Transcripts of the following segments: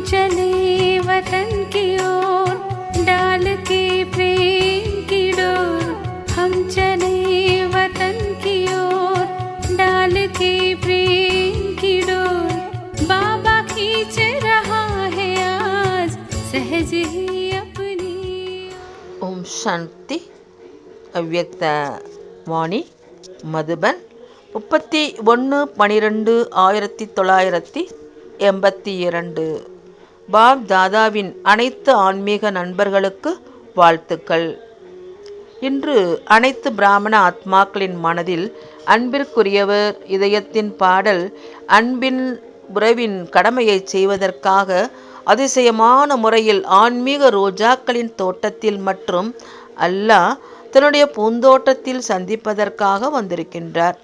चले वतन की ओर डाल के प्रेम की डोर। हम चले वतन की ओर डाल के प्रेम की डोर। बाबा खींच रहा है आज सहज ही अपनी। ஓம் சாந்தி. அவ்யக்த வாணி, மதுபன், 31/12/1982. பாப் தாதாவின் அனைத்து ஆன்மீக நண்பர்களுக்கு வாழ்த்துக்கள். இன்று அனைத்து பிராமண ஆத்மாக்களின் மனதில் அன்பிற்குரியவர் இதயத்தின் பாடல் அன்பின் உறவின் கடமையை செய்வதற்காக அதிசயமான முறையில் ஆன்மீக ரோஜாக்களின் தோட்டத்தில் மற்றும் அல்லாஹ் தன்னுடைய பூந்தோட்டத்தில் சந்திப்பதற்காக வந்திருக்கின்றார்.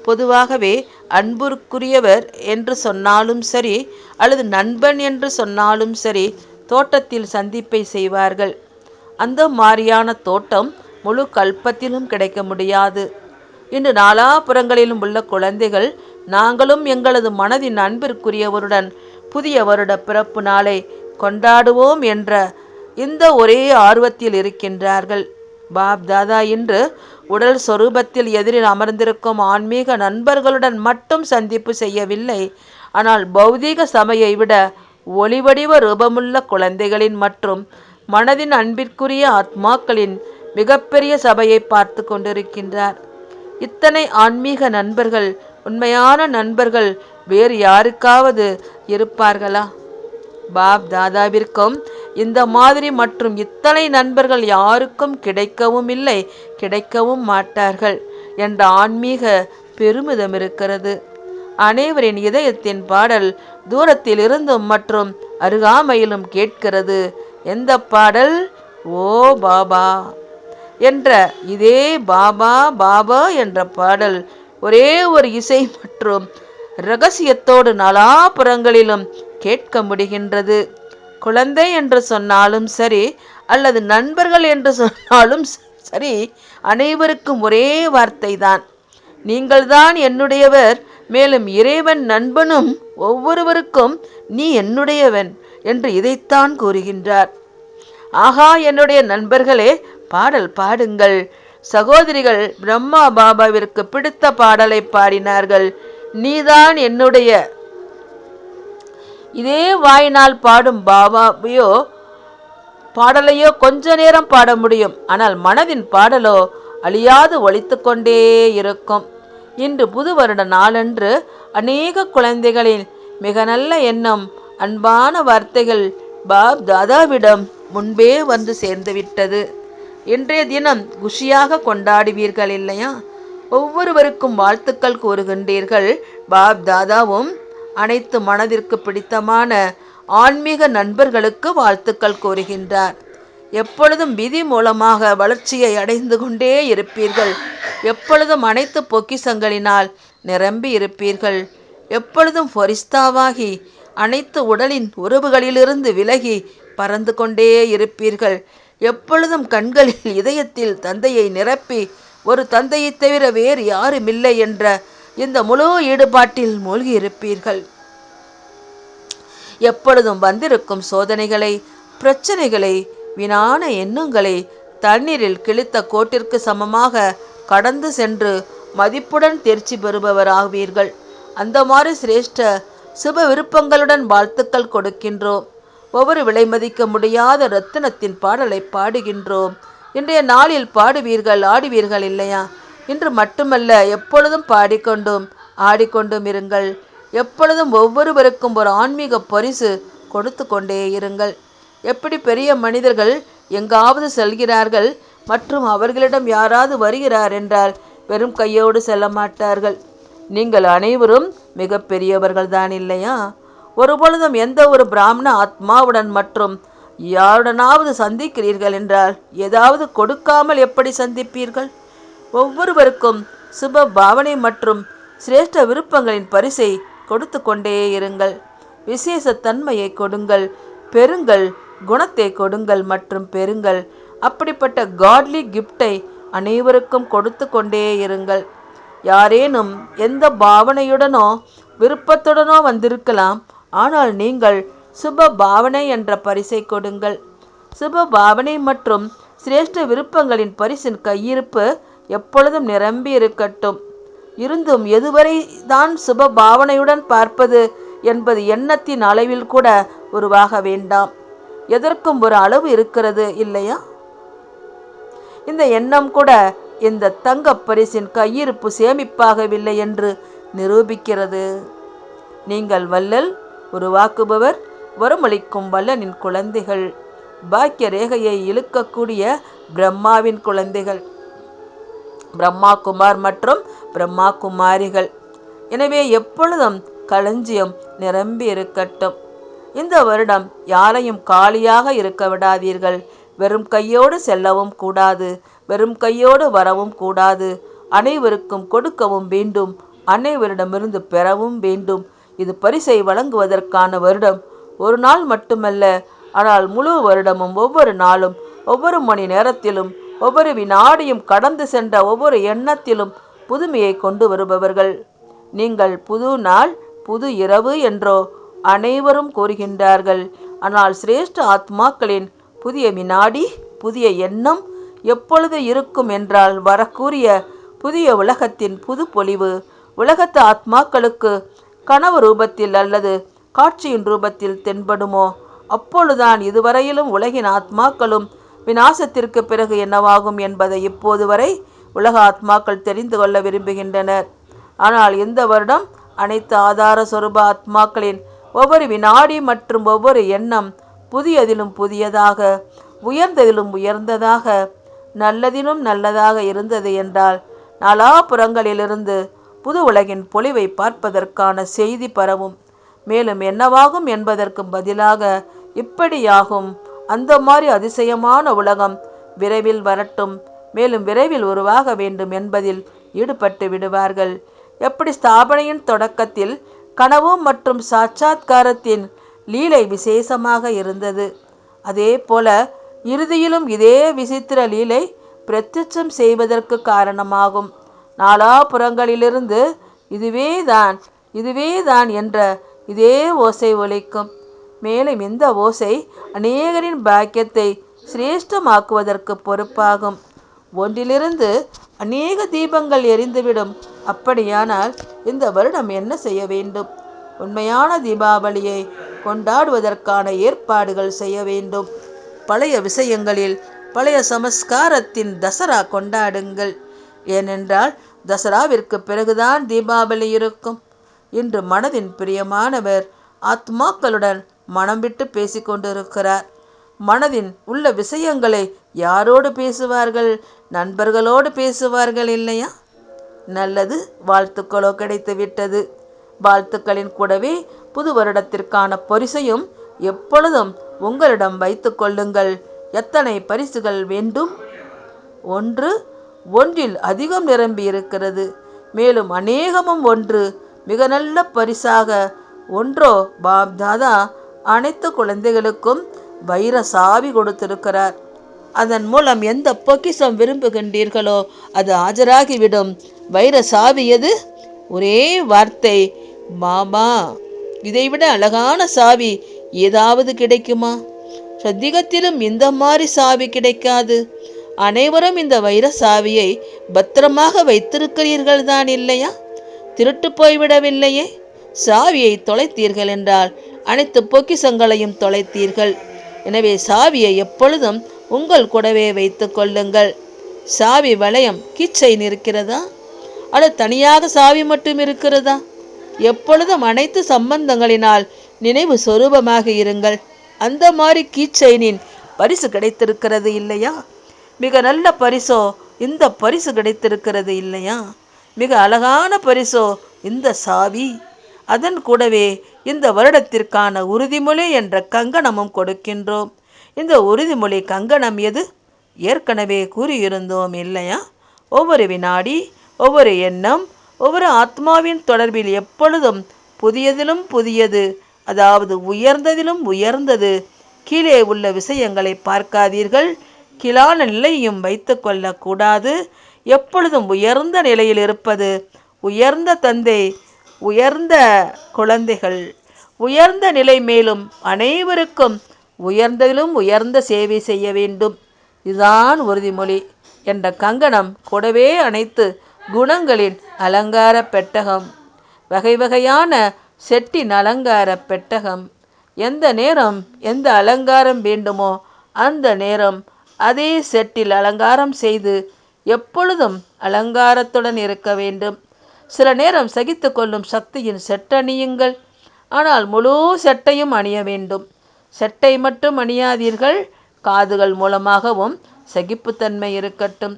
பொதுவாகவே அன்புக்குரியவர் என்று சொன்னாலும் சரி அல்லது நண்பன் என்று சொன்னாலும் சரி தோட்டத்தில் சந்திப்பை செய்வார்கள். அந்த மாதிரியான தோட்டம் முழு கல்பத்திலும் கிடைக்க முடியாது. இன்று நாலாபுறங்களிலும் உள்ள குழந்தைகள் நாங்களும் எங்களது மனதின் அன்பிற்குரியவருடன் புதிய வருட பிறப்பு நாளை கொண்டாடுவோம் என்ற இந்த ஒரே ஆர்வத்தில் இருக்கின்றார்கள். பாப் தாதா இன்று உடல் சொரூபத்தில் எதிரில் அமர்ந்திருக்கும் ஆன்மீக நண்பர்களுடன் மட்டும் சந்திப்பு செய்யவில்லை. ஆனால் பௌதீக சபையை விட ஒளிவடிவ ரூபமுள்ள குழந்தைகளின் மற்றும் மனதின் அன்பிற்குரிய ஆத்மாக்களின் மிகப்பெரிய சபையை பார்த்து கொண்டிருக்கின்றார். இத்தனை ஆன்மீக நண்பர்கள், உண்மையான நண்பர்கள் வேறு யாருக்காவது இருப்பார்களா? பாப் தாதாவிற்கும் இந்த மாதிரி மற்றும் இத்தனை நண்பர்கள் யாருக்கும் கிடைக்கவும் இல்லை, கிடைக்கவும் மாட்டார்கள் என்ற ஆன்மீக பெருமிதம் இருக்கிறது. அனைவரின் இதயத்தின் பாடல் தூரத்தில் இருந்தும் மற்றும் அருகாமையிலும் கேட்கிறது. எந்த பாடல்? ஓ பாபா என்ற இதே பாபா பாபா என்ற பாடல் ஒரே ஒரு இசை மற்றும் இரகசியத்தோடு நாலாபுறங்களிலும் கேட்க முடிகின்றது. குழந்தை என்று சொன்னாலும் சரி அல்லது நண்பர்கள் என்று சொன்னாலும் சரி, அனைவருக்கும் ஒரே வார்த்தை தான், நீங்கள்தான் என்னுடையவர். மேலும் இறைவன் நண்பனும் ஒவ்வொருவருக்கும் நீ என்னுடையவன் என்று இதைத்தான் கூறுகின்றார். ஆகா, என்னுடைய நண்பர்களே, பாடல் பாடுங்கள். சகோதரிகள் பிரம்மா பாபாவிற்கு பிடித்த பாடலை பாடினார்கள். நீதான் என்னுடைய. இதே வாயினால் பாடும் பாபாவையோ பாடலையோ கொஞ்ச நேரம் பாட முடியும். ஆனால் மனதின் பாடலோ அழியாது ஒலித்து கொண்டே இருக்கும். இன்று புது வருட நாளன்று அநேக குழந்தைகளின் மிக நல்ல எண்ணம், அன்பான வார்த்தைகள் பாப் தாதாவிடம் முன்பே வந்து சேர்ந்துவிட்டது. இன்றைய தினம் குஷியாக கொண்டாடுவீர்கள் இல்லையா? ஒவ்வொருவருக்கும் வாழ்த்துக்கள் கூறுகின்றீர்கள். பாப் தாதாவும் அனைத்து மனதிற்கு பிடித்தமான ஆன்மீக நண்பர்களுக்கு வாழ்த்துக்கள் கூறுகின்றார். எப்பொழுதும் விதி மூலமாக வளர்ச்சியை அடைந்து கொண்டே இருப்பீர்கள். எப்பொழுதும் அனைத்து பொக்கிஷங்களினால் நிரம்பி இருப்பீர்கள். எப்பொழுதும் ஃபரிஸ்தாவாகி அனைத்து உடலின் உறவுகளிலிருந்து விலகி பறந்து கொண்டே இருப்பீர்கள். எப்பொழுதும் கண்களில் இதயத்தில் தந்தையை நிரப்பி ஒரு தந்தையை தவிர வேறு யாருமில்லை என்ற இந்த முழு ஈடுபாட்டில் மூழ்கி இருப்பீர்கள். எப்பொழுதும் வந்திருக்கும் சோதனைகளை, பிரச்சனைகளை, வீணான எண்ணங்களை தண்ணீரில் கிழித்த கோட்டிற்கு சமமாக கடந்து சென்று மதிப்புடன் தேர்ச்சி பெறுபவராவீர்கள். அந்த மாதிரி சிரேஷ்ட சுப விருப்பங்களுடன் வாழ்த்துக்கள் கொடுக்கின்றோம். ஒவ்வொரு விலை மதிக்க முடியாத ரத்தினத்தின் பாடலை பாடுகின்றோம். இன்றைய நாளில் பாடுவீர்கள், ஆடுவீர்கள் இல்லையா? இன்று மட்டுமல்ல, எப்பொழுதும் பாடிக்கொண்டும் ஆடிக்கொண்டும் இருங்கள். எப்பொழுதும் ஒவ்வொருவருக்கும் ஒரு ஆன்மீக பரிசு கொடுத்து கொண்டே இருங்கள். எப்படி பெரிய மனிதர்கள் எங்காவது செல்கிறார்கள் மற்றும் அவர்களிடம் யாராவது வருகிறார் என்றால் வெறும் கையோடு செல்ல மாட்டார்கள். நீங்கள் அனைவரும் மிக பெரியவர்கள் தான் இல்லையா? ஒருபொழுதும் எந்த ஒரு பிராமண ஆத்மாவுடன் மற்றும் யாருடனாவது சந்திக்கிறீர்கள் என்றால் ஏதாவது கொடுக்காமல் எப்படி சந்திப்பீர்கள்? ஒவ்வொருவருக்கும் சுப பாவனை மற்றும் சிரேஷ்ட விருப்பங்களின் பரிசை கொடுத்து கொண்டே இருங்கள். விசேஷ தன்மையை கொடுங்கள், பெறுங்கள். குணத்தை கொடுங்கள் மற்றும் பெறுங்கள். அப்படிப்பட்ட காட்லி கிஃப்டை அனைவருக்கும் கொடுத்து கொண்டே இருங்கள். யாரேனும் எந்த பாவனையுடனோ விருப்பத்துடனோ வந்திருக்கலாம். ஆனால் நீங்கள் சுப பாவனை என்ற பரிசை கொடுங்கள். சுப பாவனை மற்றும் சிரேஷ்ட விருப்பங்களின் பரிசின் கையிருப்பு எப்பொழுதும் நிரம்பி இருக்கட்டும். இருந்தும் எதுவரை தான் சுப பாவனையுடன் பார்ப்பது என்பது எண்ணத்தின் அளவில் கூட உருவாக வேண்டாம். எதற்கும் ஒரு அளவு இருக்கிறது இல்லையா? இந்த எண்ணம் கூட இந்த தங்க பரிசின் கையிருப்பு சேமிப்பாகவில்லை என்று நிரூபிக்கிறது. நீங்கள் வள்ளல், உருவாக்குபவர், வரமளிக்கும் வல்லனின் குழந்தைகள், பாக்கிய ரேகையை இழுக்கக்கூடிய பிரம்மாவின் குழந்தைகள், பிரம்மா குமார் மற்றும் பிரம்மா குமாரிகள். எனவே எப்பொழுதும் களஞ்சியம் நிரம்பி இருக்கட்டும். இந்த வருடம் யாரையும் காலியாக இருக்க விடாதீர்கள். வெறும் கையோடு செல்லவும் கூடாது, வெறும் கையோடு வரவும் கூடாது. அனைவருக்கும் கொடுக்கவும் வேண்டும், அனைவரிடமிருந்து பெறவும் வேண்டும். இது பரிசை வழங்குவதற்கான வருடம். ஒரு நாள் மட்டுமல்ல, ஆனால் முழு வருடமும், ஒவ்வொரு நாளும், ஒவ்வொரு மணி நேரத்திலும், ஒவ்வொரு வினாடியும், கடந்து சென்ற ஒவ்வொரு எண்ணத்திலும் புதுமையை கொண்டு வருபவர்கள் நீங்கள். புது நாள், புது இரவு என்றோ அனைவரும் கூறுகின்றார்கள். ஆனால் சிரேஷ்ட ஆத்மாக்களின் புதிய வினாடி, புதிய எண்ணம் எப்பொழுது இருக்கும் என்றால், வரக்கூடிய புதிய உலகத்தின் புது பொலிவு உலகத்து ஆத்மாக்களுக்கு கனவு ரூபத்தில் அல்லது காட்சியின் ரூபத்தில் தென்படுமோ அப்பொழுதுதான் இதுவரையிலும் உலகின் ஆத்மாக்களும் விநாசத்திற்கு பிறகு என்னவாகும் என்பதை இப்போது வரை உலக ஆத்மாக்கள் தெரிந்து கொள்ள விரும்புகின்றனர். ஆனால் இந்த வருடம் அனைத்து ஆதார சொரூப ஆத்மாக்களின் ஒவ்வொரு வினாடி மற்றும் ஒவ்வொரு எண்ணம் புதியதிலும் புதியதாக, உயர்ந்ததிலும் உயர்ந்ததாக, நல்லதிலும் நல்லதாக இருந்தது என்றால், நாலாபுறங்களிலிருந்து புது உலகின் பொலிவை பார்ப்பதற்கான செய்தி பரவும். மேலும் என்னவாகும் என்பதற்கு பதிலாக இப்படியாகும், அந்த மாதிரி அதிசயமான உலகம் விரைவில் வரட்டும், மேலும் விரைவில் உருவாக வேண்டும் என்பதில் ஈடுபட்டு விடுவார்கள். எப்படி ஸ்தாபனையின் தொடக்கத்தில் கனவு மற்றும் சாட்சாத்காரத்தின் லீலை விசேஷமாக இருந்தது, அதே போல இறுதியிலும் இதே விசித்திர லீலை பிரத்யட்சம் செய்வதற்கு காரணமாகும். நாலாபுறங்களிலிருந்து இதுவேதான், இதுவேதான் என்ற இதே ஓசை ஒலிக்கும். மேலும் இந்த ஓசை அநேகரின் பாக்கியத்தை சிரேஷ்டமாக்குவதற்கு பொறுப்பாகும். ஒன்றிலிருந்து அநேக தீபங்கள் எரிந்துவிடும். அப்படியானால் இந்த வருடம் என்ன செய்ய வேண்டும்? உண்மையான தீபாவளியை கொண்டாடுவதற்கான ஏற்பாடுகள் செய்ய வேண்டும். பழைய விஷயங்களில் பழைய சமஸ்காரத்தின் தசரா கொண்டாடுங்கள். ஏனென்றால் தசராவிற்கு பிறகுதான் தீபாவளி இருக்கும். இன்று மனதின் பிரியமானவர் ஆத்மாக்களுடன் மனம் விட்டு பேசிக்கொண்டிருக்கிறார். மனதின் உள்ள விஷயங்களை யாரோடு பேசுவார்கள்? நண்பர்களோடு பேசுவார்கள் இல்லையா? நல்லது, வாழ்த்துக்களோ கிடைத்து விட்டது. வாழ்த்துக்களின் கூடவே புது வருடத்திற்கான பரிசையும் எப்பொழுதும் உங்களிடம் வைத்து கொள்ளுங்கள். எத்தனை பரிசுகள் வேண்டும்? ஒன்றில் அதிகம் நிரம்பி இருக்கிறது. மேலும் அநேகமும் ஒன்று மிக நல்ல பரிசாக. ஒன்றோ பாப் தாதா அனைத்து குழந்தைகளுக்கும் வைர சாவி கொடுத்திருக்கிறார். அதன் மூலம் எந்த பொக்கிஷம் விரும்புகின்றீர்களோ அது ஆஜராகிவிடும். வைர சாவி எது? ஒரே வார்த்தை, பாபா. இதைவிட அழகான சாவி ஏதாவது கிடைக்குமா? சத்தியத்திலும் இந்த மாதிரி சாவி கிடைக்காது. அனைவரும் இந்த வைர சாவியை பத்திரமாக வைத்திருக்கிறீர்கள் தான் இல்லையா? திருட்டு போய்விடவில்லையே. சாவியை தொலைத்தீர்கள் என்றால் அனைத்து பொக்கிஷங்களையும் தொலைத்தீர்கள். எனவே சாவியை எப்பொழுதும் உங்கள் கூடவே வைத்து கொள்ளுங்கள். சாவி வளையம் கீச்செயின் இருக்கிறதா? அல்லது தனியாக சாவி மட்டும் இருக்கிறதா? எப்பொழுதும் அனைத்து சம்பந்தங்களினால் நினைவு சொரூபமாக இருங்கள். அந்த மாதிரி கீச்செயினின் பரிசு கிடைத்திருக்கிறது இல்லையா? மிக நல்ல பரிசோ இந்த பரிசு கிடைத்திருக்கிறது இல்லையா? மிக அழகான பரிசோ இந்த சாவி. அதன் கூடவே இந்த வருடத்திற்கான உறுதிமொழி என்ற கங்கணமும் கொடுக்கின்றோம். இந்த உறுதிமொழி கங்கணம் எது? ஏற்கனவே கூறியிருந்தோம் இல்லையா? ஒவ்வொரு வினாடி, ஒவ்வொரு எண்ணம், ஒவ்வொரு ஆத்மாவின் தொடர்பில் எப்பொழுதும் புதியதிலும் புதியது, அதாவது உயர்ந்ததிலும் உயர்ந்தது. கீழே உள்ள விஷயங்களை பார்க்காதீர்கள், கீழான நிலையையும் வைத்து கொள்ளக்கூடாது. எப்பொழுதும் உயர்ந்த நிலையில் இருப்பது உயர்ந்த தந்தை, உயர்ந்த குழந்தைகள், உயர்ந்த நிலை. மேலும் அனைவருக்கும் உயர்ந்ததிலும் உயர்ந்த சேவை செய்ய வேண்டும். இதுதான் உறுதிமொழி என்ற கங்கணம் கூடவே அனைத்து குணங்களின் அலங்கார பெட்டகம், வகை வகையான செட்டின் அலங்கார பெட்டகம். எந்த நேரம் எந்த அலங்காரம் வேண்டுமோ அந்த நேரம் அதே செட்டில் அலங்காரம் செய்து எப்பொழுதும் அலங்காரத்துடன் இருக்க வேண்டும். சில நேரம் சகித்து கொள்ளும் சக்தியின் செட்டணியுங்கள், ஆனால் முழு செட்டையும் அணிய வேண்டும். செட்டை மட்டும் அணியாதீர்கள். காதுகள் மூலமாகவும் சகிப்புத்தன்மை இருக்கட்டும்,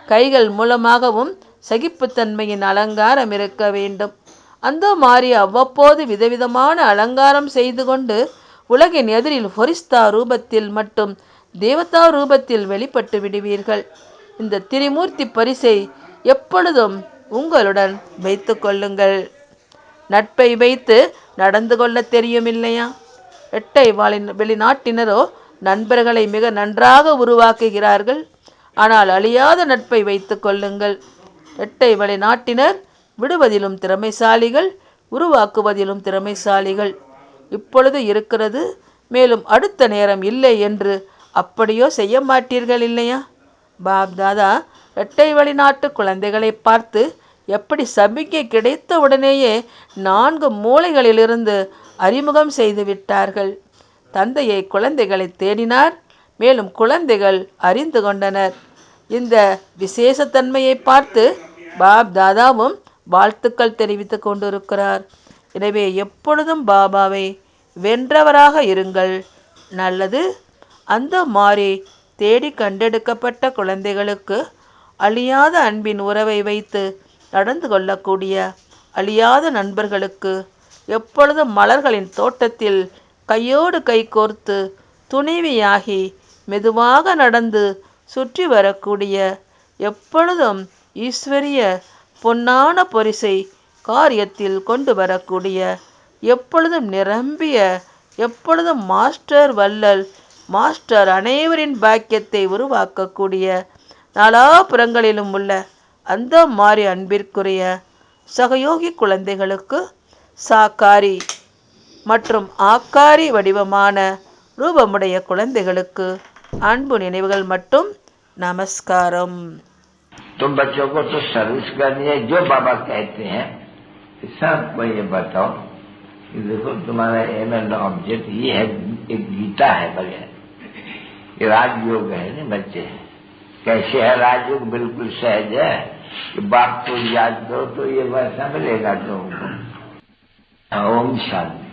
கைகள் மூலமாகவும் சகிப்புத்தன்மையின் அலங்காரம் இருக்க வேண்டும். அந்த மாதிரி அவ்வப்போது விதவிதமான அலங்காரம் செய்து கொண்டு உலகின் எதிரில் ஃபரிஸ்தா ரூபத்தில் மட்டும் தேவதா ரூபத்தில் வெளிப்பட்டு விடுவீர்கள். இந்த திரிமூர்த்தி பரிசை எப்பொழுதும் உங்களுடன் வைத்து கொள்ளுங்கள். நட்பை வைத்து நடந்து கொள்ள தெரியும் இல்லையா? இரட்டை வெளிநாட்டினரோ நண்பர்களை மிக நன்றாக உருவாக்குகிறார்கள். ஆனால் அழியாத நட்பை வைத்து கொள்ளுங்கள். இரட்டை வெளிநாட்டினர் விடுவதிலும் திறமைசாலிகள், உருவாக்குவதிலும் திறமைசாலிகள். இப்பொழுது இருக்கிறது, மேலும் அடுத்த நேரம் இல்லை என்று அப்படியோ செய்ய மாட்டீர்கள் இல்லையா? பாப் தாதா இரட்டை வெளிநாட்டு குழந்தைகளை பார்த்து எப்படி சமிக்கை கிடைத்த உடனேயே 4 மூலைகளிலிருந்து அறிமுகம் செய்து விட்டார்கள். தந்தையை குழந்தைகளை தேடினார், மேலும் குழந்தைகள் அறிந்து கொண்டனர். இந்த விசேஷத்தன்மையை பார்த்து பாப் தாதாவும் வாழ்த்துக்கள் தெரிவித்து கொண்டிருக்கிறார். எனவே எப்பொழுதும் பாபாவை வென்றவராக இருங்கள். நல்லது. அந்த மாதிரி தேடி கண்டெடுக்கப்பட்ட குழந்தைகளுக்கு அழியாத அன்பின் உறவை வைத்து நடந்து கொள்ளக்கூடிய அழியாத நண்பர்களுக்கு எப்பொழுதும் மலர்களின் தோட்டத்தில் கையோடு கை கோர்த்து துணைவியாகி மெதுவாக நடந்து சுற்றி வரக்கூடிய, எப்பொழுதும் ஈஸ்வரிய பொன்னான பரிசை காரியத்தில் கொண்டு வரக்கூடிய, எப்பொழுதும் நிரம்பிய, எப்பொழுதும் மாஸ்டர் வள்ளல், மாஸ்டர் அனைவரின் பாக்கியத்தை உருவாக்கக்கூடிய, நாலாபுறங்களிலும் உள்ள அந்த மாறி அன்பிற்குரிய சகயோகி குழந்தைகளுக்கு சாக்காரி மற்றும் ஆக்காரி வடிவமான ரூபமுடைய குழந்தைகளுக்கு அன்பு நினைவுகள் மட்டும். நமஸ்காரம். तुम बच्चों को तो सर्विस करनी है, जो बाबा कहते हैं सबको ये बताओ कि देखो तुम्हारा एम एंड ऑब्जेक्ट ये है, एक गीता है बढ़िया, ये राजयोग है ना बच्चे। कैसे है राजयोग? बिल्कुल सहज है कि बाप को याद करो तो ये वैसा मिलेगा तुमको। ओम शांति।